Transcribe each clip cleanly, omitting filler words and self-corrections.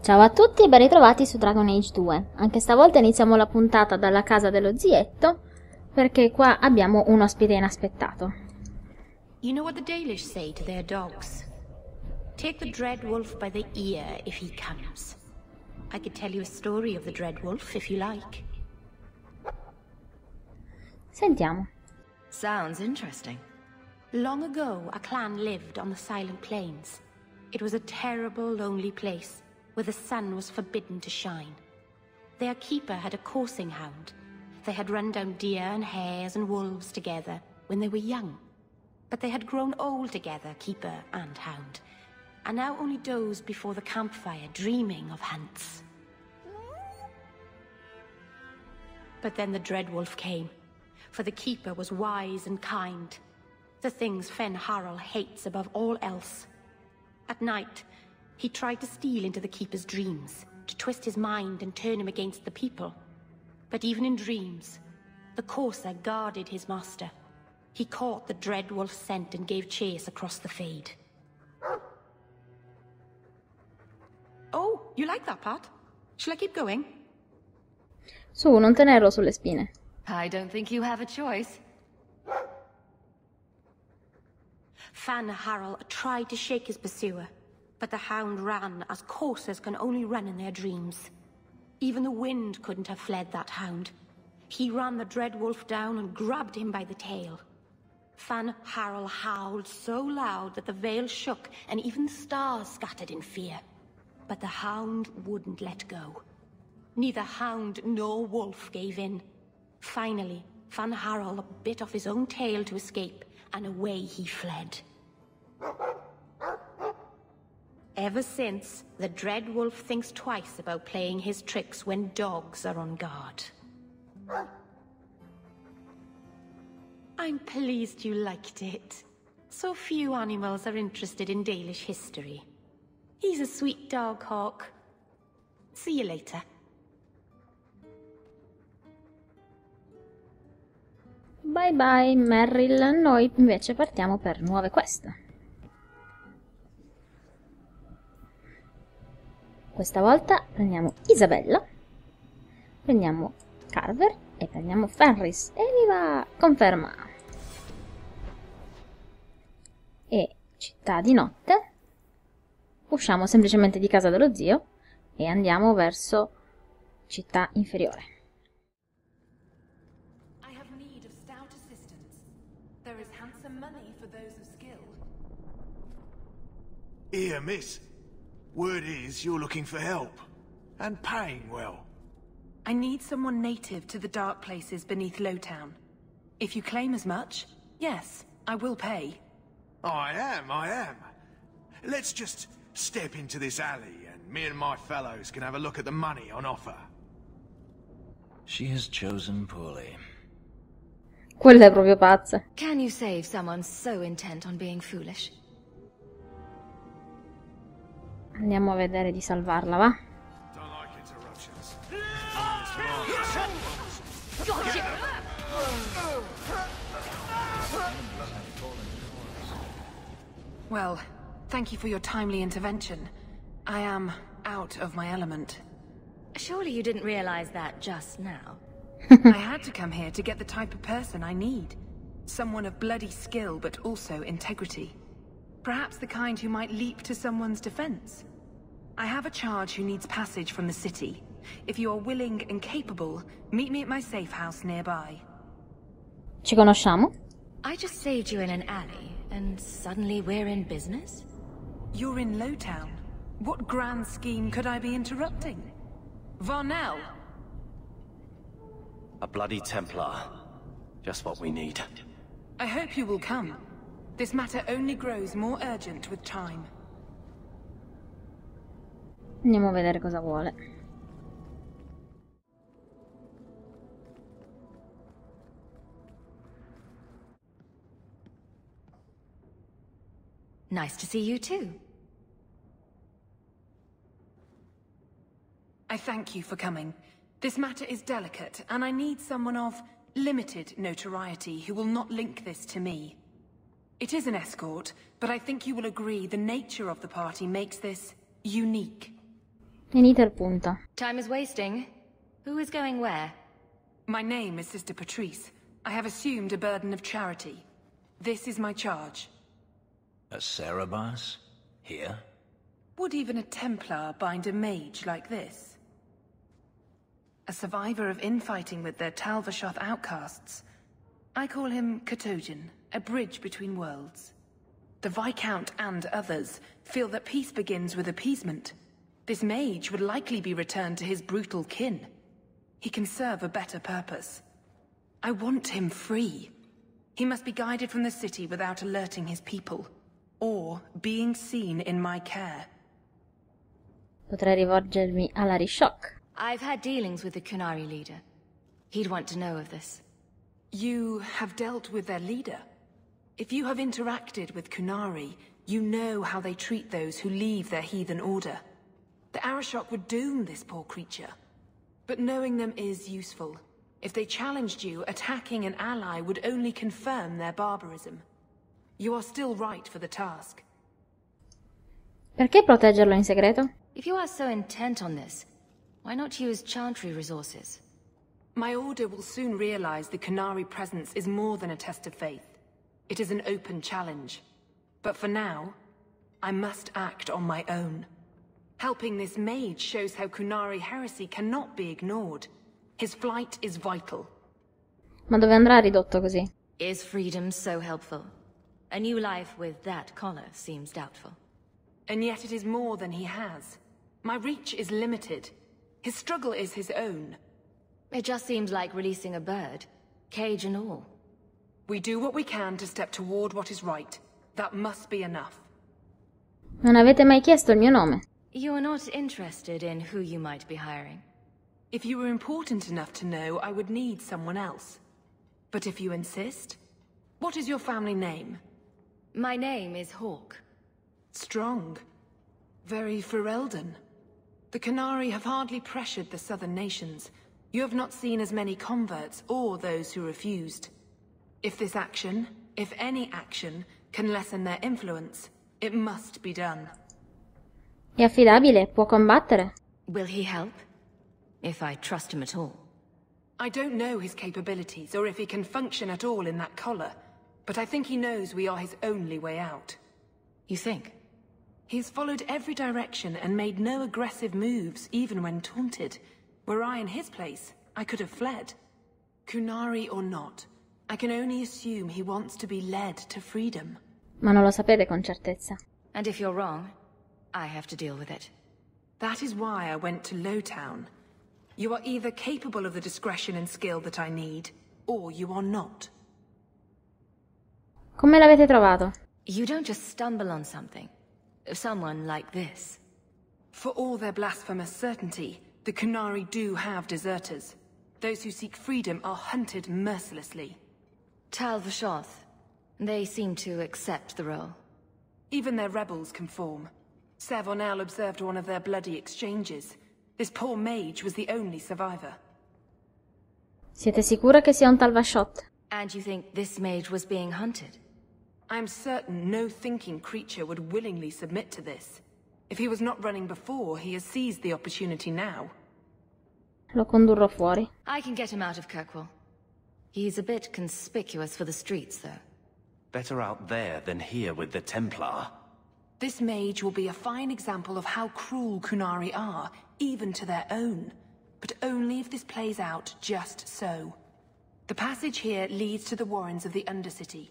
Ciao a tutti e ben ritrovati su Dragon Age 2. Anche stavolta iniziamo la puntata dalla casa dello zietto, perché qua abbiamo un ospite inaspettato. You know what the Dalish say to their dogs? Take the dread wolf by the ear if he comes. I could tell you a story of the dread wolf if you like. Sentiamo. Sounds interesting. Long ago, a clan lived on the Silent Plains. It was a terrible, lonely place, where the sun was forbidden to shine. Their keeper had a coursing hound. They had run down deer and hares and wolves together when they were young. But they had grown old together, keeper and hound, and now only dozed before the campfire, dreaming of hunts. But then the dread wolf came, for the keeper was wise and kind, the things Fen Harel hates above all else. At night, he tried to steal into the keeper's dreams, to twist his mind and turn him against the people. But even in dreams, the courser guarded his master. He caught the dread wolf's scent and gave chase across the Fade. Oh, you like that part? Shall I keep going? Su, non tenerlo sulle spine. I don't think you have a choice. Fan Harel tried to shake his pursuer, but the hound ran as coursers can only run in their dreams. Even the wind couldn't have fled that hound. He ran the dread wolf down and grabbed him by the tail. Fan Harel howled so loud that the veil shook and even the stars scattered in fear. But the hound wouldn't let go. Neither hound nor wolf gave in. Finally, Fan Harel bit off his own tail to escape, and away he fled. Ever since, the dread wolf thinks twice about playing his tricks when dogs are on guard. I'm pleased you liked it. So few animals are interested in Dalish history. He's a sweet dog, Hawk. See you later. Bye bye Merrill, noi invece partiamo per nuove quest. Questa volta prendiamo Isabella, prendiamo Carver e prendiamo Fenris. Evviva! Conferma! E città di notte. Usciamo semplicemente di casa dello zio e andiamo verso città inferiore. Here, miss. Word is you're looking for help. And paying well. I need someone native to the dark places beneath Lowtown. If you claim as much, yes, I will pay. I am. Let's just step into this alley and me and my fellows can have a look at the money on offer. She has chosen poorly. Quella è proprio pazza. Can you save someone so intent on being foolish? Andiamo a vedere di salvarla, va? Well, thank you for your timely intervention. I am out of my element. Surely you didn't realize that just now. I had to come here to get the type of person I need. Someone of bloody skill, but also integrity. Perhaps the kind who might leap to someone's defense. I have a charge who needs passage from the city. If you are willing and capable, meet me at my safe house nearby. Ci conosciamo? I just saved you in an alley, and suddenly we're in business? You're in Lowtown. What grand scheme could I be interrupting? Varnell! A bloody Templar. Just what we need. I hope you will come. This matter only grows more urgent with time. Andiamo a vedere cosa vuole. Nice to see you too. I thank you for coming. This matter is delicate, and I need someone of limited notoriety who will not link this to me. It is an escort, but I think you will agree the nature of the party makes this unique. Venite al punto. Time is wasting. Who is going where? My name is Sister Patrice. I have assumed a burden of charity. This is my charge. A Cerebas? Here? Would even a Templar bind a mage like this? A survivor of infighting with their Talvashoth outcasts. I call him Qunari, a bridge between worlds. The Viscount and others feel that peace begins with appeasement. This mage would likely be returned to his brutal kin. He can serve a better purpose. I want him free. He must be guided from the city without alerting his people, or being seen in my care. Potrei rivolgermi alla Rishok. I've had dealings with the Qunari leader. He'd want to know of this. You have dealt with their leader? If you have interacted with Qunari, you know how they treat those who leave their heathen order. The Arishok would doom this poor creature. But knowing them is useful. If they challenged you, attacking an ally would only confirm their barbarism. You are still right for the task. Perché proteggerlo in segreto? If you are so intent on this, why not use Chantry resources? My order will soon realize the Qunari presence is more than a test of faith. It is an open challenge. But for now, I must act on my own. Helping this mage shows how Qunari heresy cannot be ignored. His flight is vital. Ma dove andrà ridotto così? Is freedom so helpful? A new life with that collar seems doubtful. And yet it is more than he has. My reach is limited. His struggle is his own. It just seems like releasing a bird, cage and all. We do what we can to step toward what is right. That must be enough. Non avete mai chiesto il mio nome? You are not interested in who you might be hiring. If you were important enough to know, I would need someone else. But if you insist, what is your family name? My name is Hawk. Strong. Very Ferelden. The Qunari have hardly pressured the southern nations. You have not seen as many converts or those who refused. If this action, if any action, can lessen their influence, it must be done. È affidabile? Può combattere? Will he help? If I trust him at all. I don't know his capabilities, or if he can function at all in that collar, but I think he knows we are his only way out. You think? He's followed every direction and made no aggressive moves, even when taunted. Were I in his place, I could have fled. Qunari or not, I can only assume he wants to be led to freedom. Ma non lo sapete con certezza. And if you're wrong, I have to deal with it. That is why I went to Lowtown. You are either capable of the discretion and skill that I need, or you are not. Come l'avete trovato? You don't just stumble on something. Someone like this. For all their blasphemous certainty, the Qunari do have deserters. Those who seek freedom are hunted mercilessly. Talvashoth. They seem to accept the role. Even their rebels conform. Savonel observed one of their bloody exchanges. This poor mage was the only survivor. Siete sicura che sia un Talvashoth? And you think this mage was being hunted? I'm certain no thinking creature would willingly submit to this. If he was not running before, he has seized the opportunity now. Lo condurrò fuori. I can get him out of Kirkwall. He's a bit conspicuous for the streets, though. Better out there than here with the Templar. This mage will be a fine example of how cruel Qunari are, even to their own. But only if this plays out just so. The passage here leads to the warrens of the Undercity.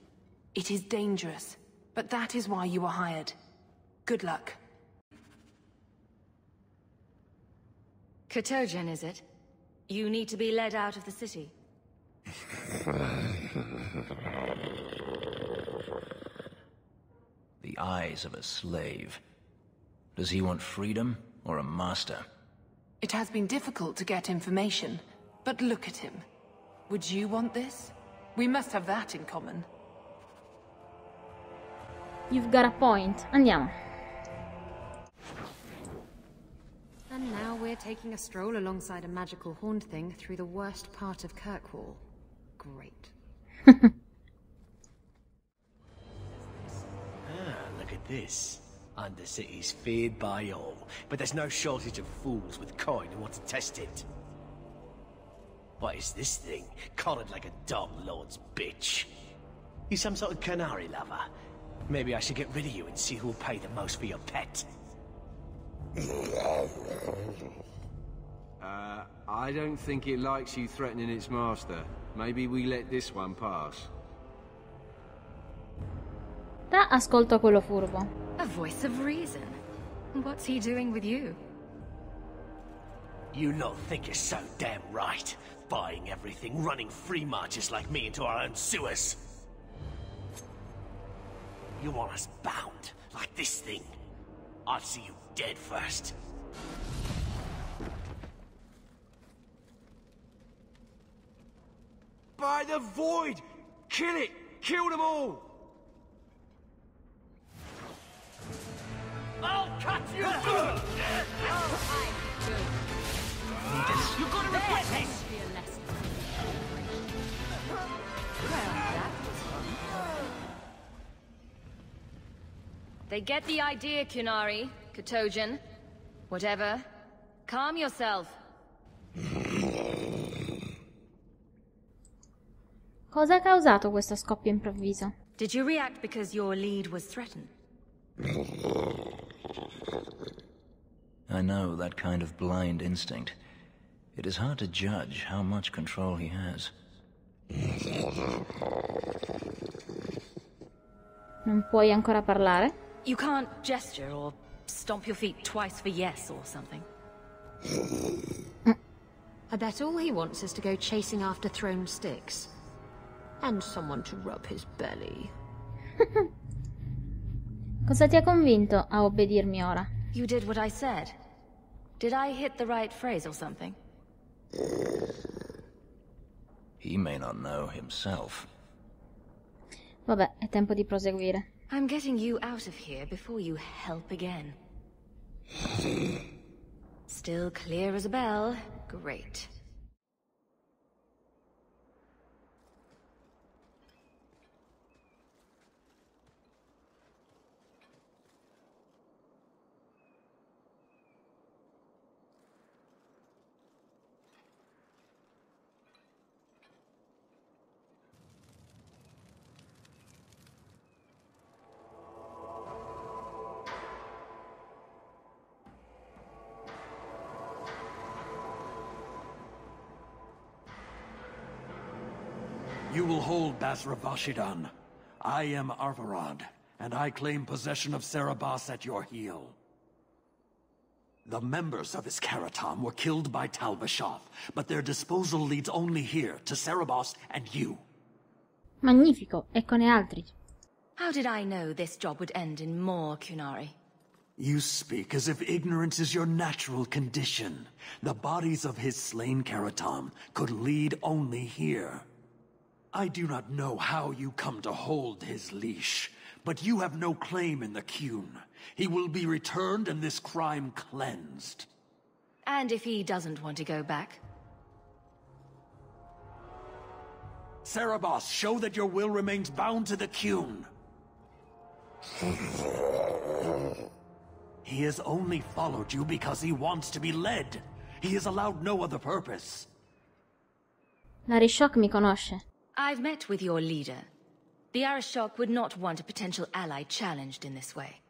It is dangerous, but that is why you are hired. Good luck. Qunari, is it? You need to be led out of the city. The eyes of a slave. Does he want freedom or a master? It has been difficult to get information, but look at him. Would you want this? We must have that in common. You've got a point. Andiamo. And now we're taking a stroll alongside a magical horned thing through the worst part of Kirkwall. Great. Look at this. Undercity's feared by all, but there's no shortage of fools with coin who want to test it. What is this thing? Collared like a dog lord's bitch. You some sort of Qunari lover? Maybe I should get rid of you and see who'll pay the most for your pet. I don't think it likes you threatening its master. Maybe we let this one pass. Ascolto quello furbo. A voice of reason. What's he doing with you? You lot think you're so damn right. Buying everything, running free marches like me into our own sewers. You want us bound, like this thing? I'll see you dead first. By the void! Kill it! Kill them all! I'll cut you! You're gonna regret this! They get the idea, Qunari, Katojan, whatever. Calm yourself. Cosa ha causato questo scoppio improvviso? Did you react because your lead was threatened? I know that kind of blind instinct. It is hard to judge how much control he has. Non puoi ancora parlare? You can't gesture or stomp your feet twice for yes or something. I bet all he wants is to go chasing after thrown sticks. And someone to rub his belly. Cosa ti ha convinto a obbedirmi ora? You did what I said. Did I hit the right phrase or something? He may not know himself. Vabbè, è tempo di proseguire. I'm getting you out of here before you help again. Still clear as a bell. Great. You will hold Basravashidan. I am Arvarad, and I claim possession of Serabas at your heel. The members of his Karatam were killed by Talbashov, but their disposal leads only here, to Serabas and you. Magnifico, eccone altri. How did I know this job would end in more Qunari? You speak as if ignorance is your natural condition. The bodies of his slain Karatam could lead only here. I do not know how you come to hold his leash, but you have no claim in the Qun. He will be returned and this crime cleansed. And if he doesn't want to go back? Serabas, show that your will remains bound to the Qun. He has only followed you because he wants to be led. He has allowed no other purpose. L'Arishok mi conosce. I've met with your leader. The Arishok would not want a potential ally challenged in this way.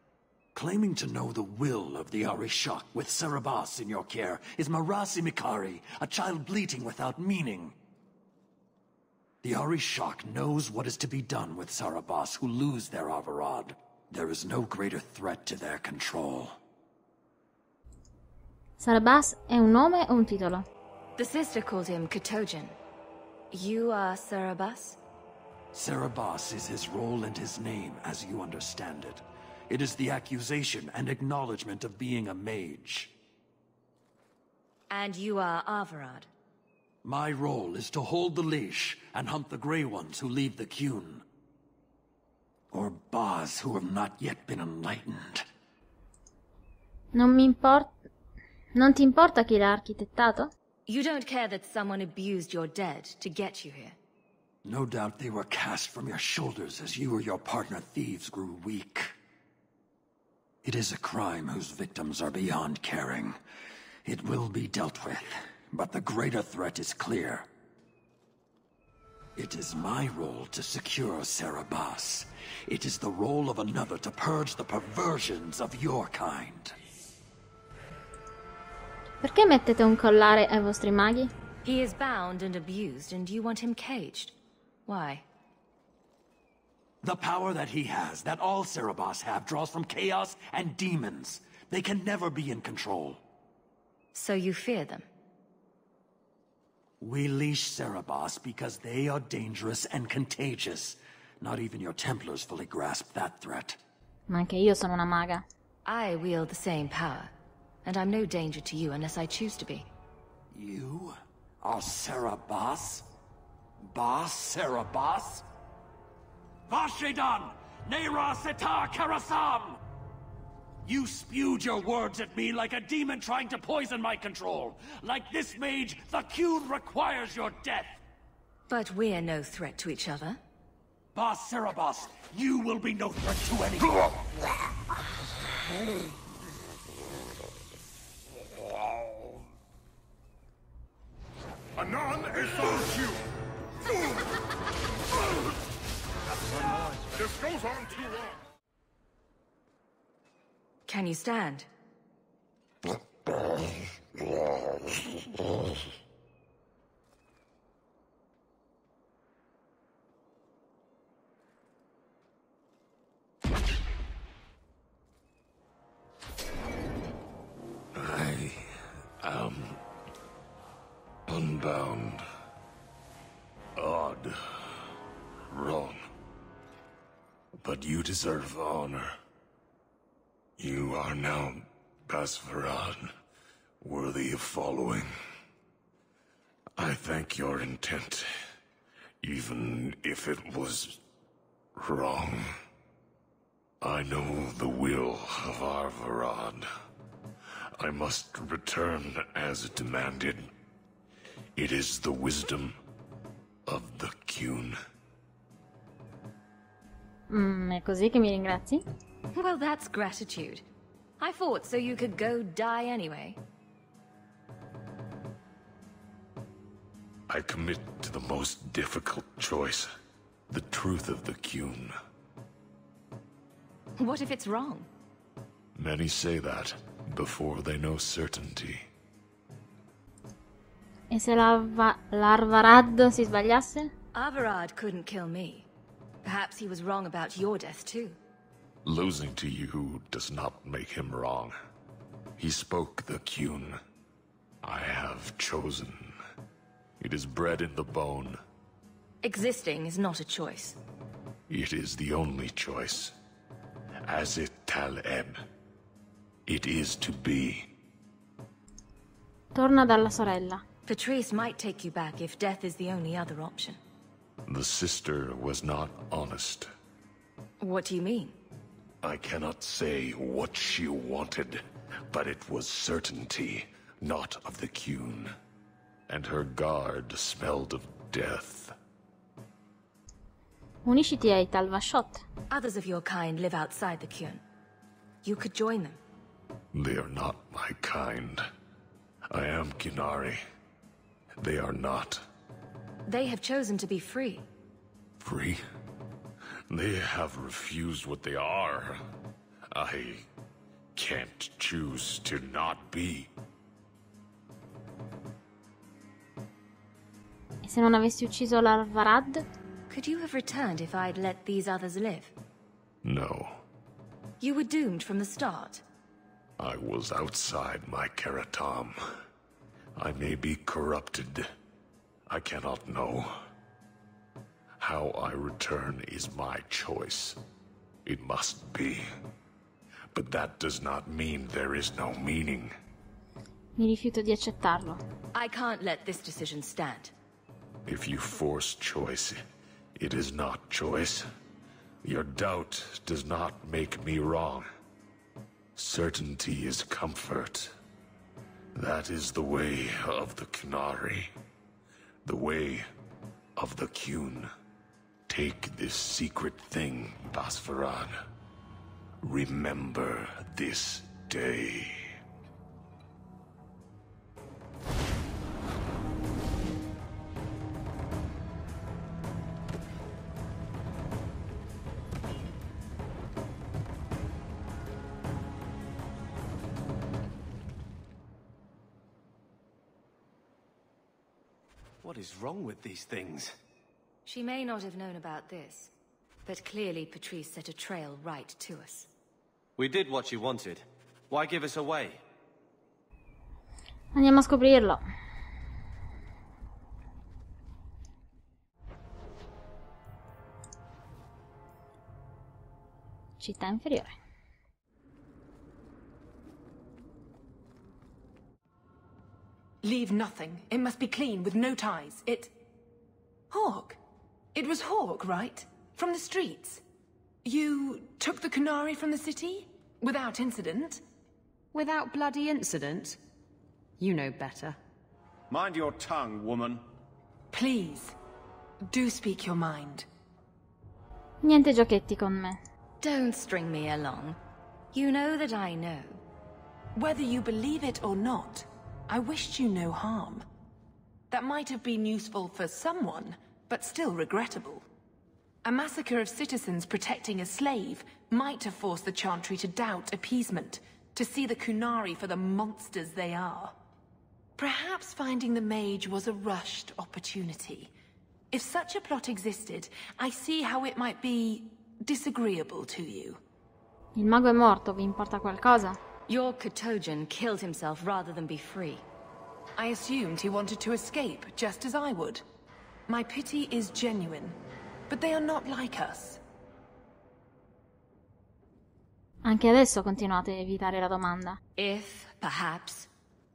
Claiming to know the will of the Arishok with Serabas in your care is Marasi Mikari, a child bleating without meaning. The Arishok knows what is to be done with Serabas who lose their Arvarad. There is no greater threat to their control. Serabas è un nome o un titolo? The sister called him Katojan. You are Serabas? Serabas is his role and his name, as you understand it. It is the accusation and acknowledgement of being a mage. And you are Arvarad? My role is to hold the leash and hunt the Grey Ones who leave the Qun. Or Baz who have not yet been enlightened. Non ti importa chi l'ha architettato? You don't care that someone abused your dead to get you here? No doubt they were cast from your shoulders as you or your partner thieves grew weak. It is a crime whose victims are beyond caring. It will be dealt with, but the greater threat is clear. It is my role to secure Cerebas. It is the role of another to purge the perversions of your kind. Perché mettete un collare ai vostri maghi? He is bound and abused, and you want him caged. Why? The power that he has, that all Cerebas have, draws from chaos and demons. They can never be in control. So you fear them? We leash Cerebas because they are dangerous and contagious. Not even your Templars fully grasp that threat. Ma anche io sono una maga. I wield the same power, and I'm no danger to you unless I choose to be. You are Cerebas? Bas Cerebas? Vashedan! Nera Setar Karasam! You spewed your words at me like a demon trying to poison my control. Like this mage, the Qun requires your death. But we're no threat to each other. Bas Cerebas, you will be no threat to anyone. Anon est This goes on too long. Can you stand? I am unbound. Odd. Wrong. But you deserve honor. You are now Basvarad, worthy of following. I thank your intent, even if it was wrong. I know the will of Arvarad. I must return as demanded. It is the wisdom of the Qun. È così che mi ringrazi? Well, that's gratitude. I thought so you could go die anyway. I commit to the most difficult choice. The truth of the Qun. What if it's wrong? Many say that before they know certainty. E se l'Arvarad si sbagliasse? Arvarad couldn't kill me. Perhaps he was wrong about your death, too. Losing to you does not make him wrong. He spoke the Qun. I have chosen. It is bred in the bone. Existing is not a choice. It is the only choice. As it tal'eb. It is to be. Torna dalla sorella. Patrice might take you back if death is the only other option. The sister was not honest. What do you mean? I cannot say what she wanted, but it was certainty, not of the Qun. And her guard smelled of death. Unisciti ai Talvashot. Others of your kind live outside the Qun. You could join them. They are not my kind. I am Qunari. They are not. They have chosen to be free. Free? They have refused what they are. I can't choose to not be. E se non avessi ucciso l'Arvarad? Could you have returned if I'd let these others live? No. You were doomed from the start. I was outside my Keratam. I may be corrupted. I cannot know. How I return is my choice. It must be. But that does not mean there is no meaning. Mi rifiuto di accettarlo. I can't let this decision stand. If you force choice, it is not choice. Your doubt does not make me wrong. Certainty is comfort. That is the way of the Qunari. The way of the Qun. Take this secret thing, Basvarad. Remember this day. What is wrong with these things? She may not have known about this, but clearly Patrice set a trail right to us. We did what you wanted. Why give us away? Andiamo a scoprirlo. Città inferiore. Leave nothing. It must be clean, with no ties. Hawk. It was Hawk, right? From the streets. You took the Qunari from the city? Without incident? Without bloody incident? You know better. Mind your tongue, woman. Please, do speak your mind. Niente giochetti con me. Don't string me along. You know that I know. Whether you believe it or not, I wished you no harm. That might have been useful for someone, but still regrettable. A massacre of citizens protecting a slave might have forced the Chantry to doubt appeasement, to see the Qunari for the monsters they are. Perhaps finding the mage was a rushed opportunity. If such a plot existed, I see how it might be disagreeable to you. Il mago è morto, vi importa qualcosa? Your Katojan killed himself rather than be free. I assumed he wanted to escape, just as I would. My pity is genuine, but they are not like us. Anche adesso continuate a evitare la domanda. If, perhaps.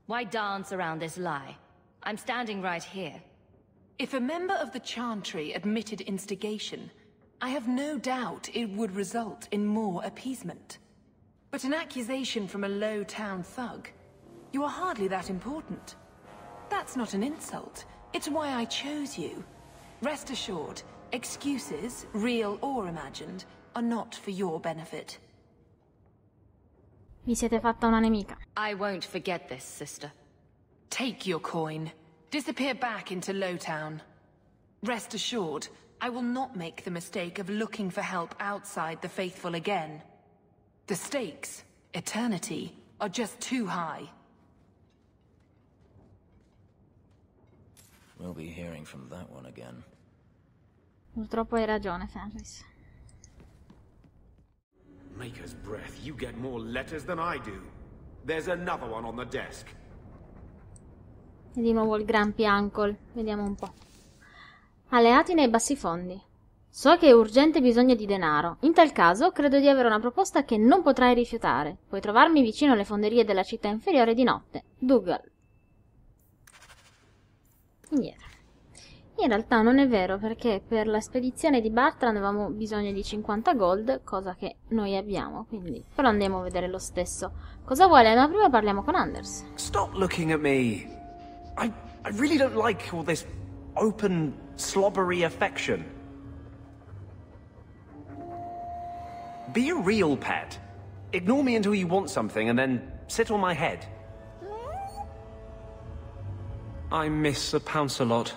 Why dance around this lie? I'm standing right here. If a member of the Chantry admitted instigation, I have no doubt it would result in more appeasement. But an accusation from a low-town thug? You are hardly that important. That's not an insult. It's why I chose you. Rest assured, excuses, real or imagined, are not for your benefit. Vi siete fatta una nemica. I won't forget this, sister. Take your coin. Disappear back into Lowtown. Rest assured, I will not make the mistake of looking for help outside the faithful again. The stakes, eternity, are just too high. We'll be hearing from that one again. Purtroppo hai ragione, Fenris. Maker's breath, you get more letters than I do. There's another one on the desk. E di nuovo il Grumpy Uncle. Vediamo un po'. Alleati nei bassi fondi. So che hai urgente bisogno di denaro. In tal caso, credo di avere una proposta che non potrai rifiutare. Puoi trovarmi vicino alle fonderie della città inferiore di notte. Dougal. Indietro. In realtà non è vero, perché per la spedizione di Bartrand avevamo bisogno di 50 gold, cosa che noi abbiamo, quindi però andiamo a vedere lo stesso. Cosa vuole? Ma prima parliamo con Anders. Stop looking at me. I really don't like all this open, slobbery affection. Be a real pet. Ignore me until you want something and then sit on my head. I miss the pounce a lot.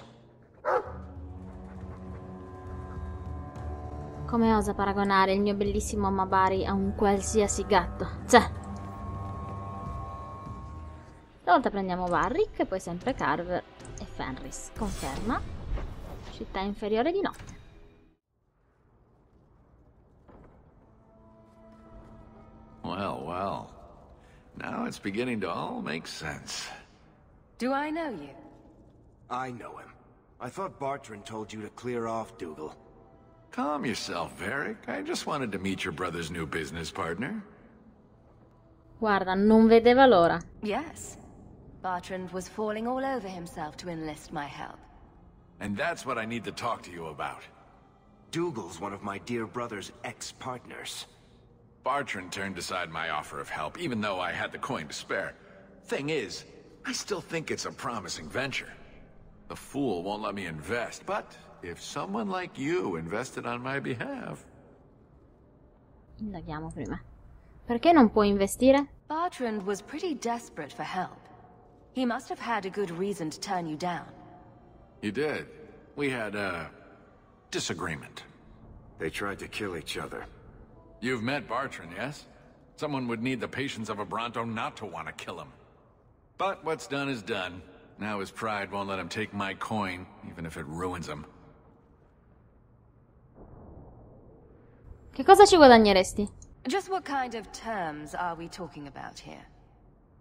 Come osa paragonare il mio bellissimo Mabari a un qualsiasi gatto? Cioè. Stavolta prendiamo Barrick e poi sempre Carver e Fenris. Conferma. Città inferiore di notte. Well, well. Now it's beginning to all make sense. Do I know you? I know him. I thought Bartrand told you to clear off, Dougal. Calm yourself, Varric. I just wanted to meet your brother's new business partner. Guarda, non vedeva l'ora. Yes. Bartrand was falling all over himself to enlist my help. And that's what I need to talk to you about. Dougal's one of my dear brother's ex-partners. Bartrand turned aside my offer of help, even though I had the coin to spare. Thing is, I still think it's a promising venture. The fool won't let me invest, but if someone like you invested on my behalf... Indaghiamo prima. Perché non può investire? Bertrand was pretty desperate for help. He must have had a good reason to turn you down. He did. We had a disagreement. They tried to kill each other. You've met Bertrand, yes? Someone would need the patience of a Bronto not to want to kill him. But what's done is done. Now his pride won't let him take my coin, even if it ruins him. Che cosa ci guadagneresti? Just what kind of terms are we talking about here?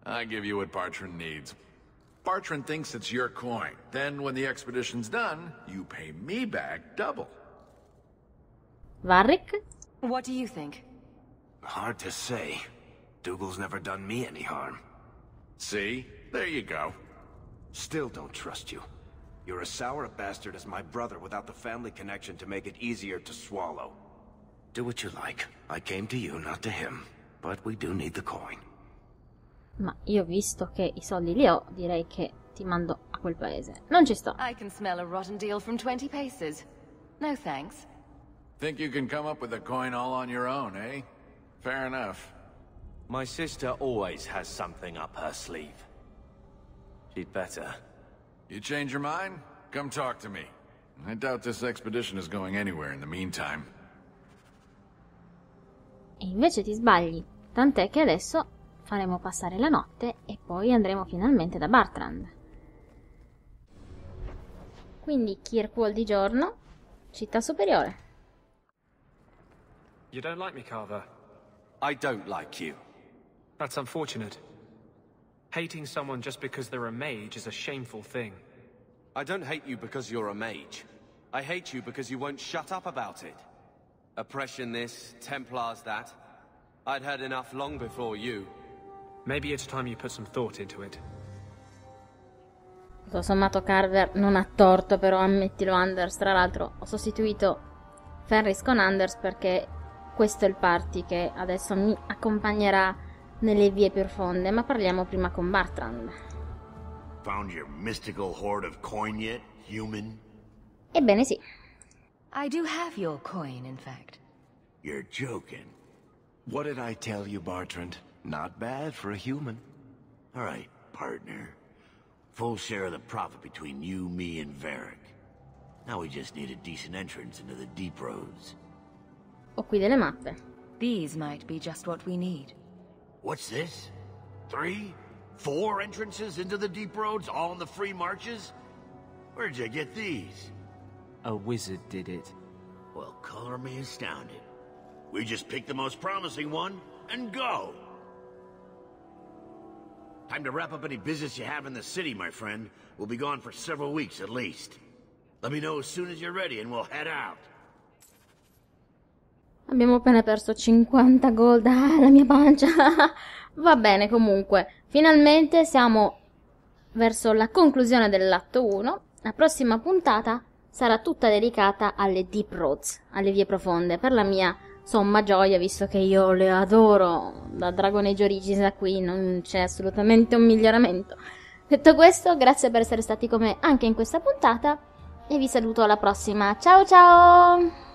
I give you what Bertrand needs. Bertrand thinks it's your coin. Then, when the expedition's done, you pay me back double. Varric? What do you think? Hard to say. Dougal's never done me any harm. See? There you go. Still don't trust you. You're as sour a bastard as my brother without the family connection to make it easier to swallow. Do what you like. I came to you, not to him. But we do need the coin. Ma io, visto che i soldi li ho, direi che ti mando a quel paese. Non ci sto. I can smell a rotten deal from 20 paces. No thanks. Think you can come up with a coin all on your own, eh? Fair enough. My sister always has something up her sleeve. She'd better. You change your mind? Come talk to me. I doubt this expedition is going anywhere in the meantime. E invece ti sbagli, tant'è che adesso faremo passare la notte e poi andremo finalmente da Bertrand. Quindi Kirkwall di giorno, città superiore. You don't like me, Carver? I don't like you. That's unfortunate. Hating someone just because they're a mage is a shameful thing. I don't hate you because you're a mage. I hate you because you won't shut up about it. Oppression this, Templars that. I'd had enough long before you. Maybe it's time you put some thought into it. Tutto sommato Carver non ha torto, però ammettilo Anders. Tra l'altro ho sostituito Ferris con Anders perché questo è il party che adesso mi accompagnerà nelle vie più profonde, ma parliamo prima con Bertrand. Found your mystical hoard of coin yet, human? Ebbene sì. I do have your coin, in fact. You're joking. What did I tell you, Bertrand? Not bad for a human. All right, partner. Full share of the profit between you, me, and Varric. Now we just need a decent entrance into the deep roads. Ho qui delle mappe. These might be just what we need. What's this? 3? 4 entrances into the deep roads, all in the free marches? Where'd you get these? A wizard did it. Well, color me astounded. We just pick the most promising one and go. Time to wrap up any business you have in the city, my friend. We'll be gone for several weeks at least. Let me know as soon as you're ready and we'll head out. Abbiamo appena perso 50 gold. Ah, la mia pancia. Va bene, comunque. Finalmente siamo verso la conclusione dell'atto 1. La prossima puntata sarà tutta dedicata alle deep roads, alle vie profonde, per la mia somma gioia, visto che io le adoro. Da Dragon Age Origins a qui non c'è assolutamente un miglioramento. Detto questo, grazie per essere stati con me anche in questa puntata e vi saluto alla prossima. Ciao ciao!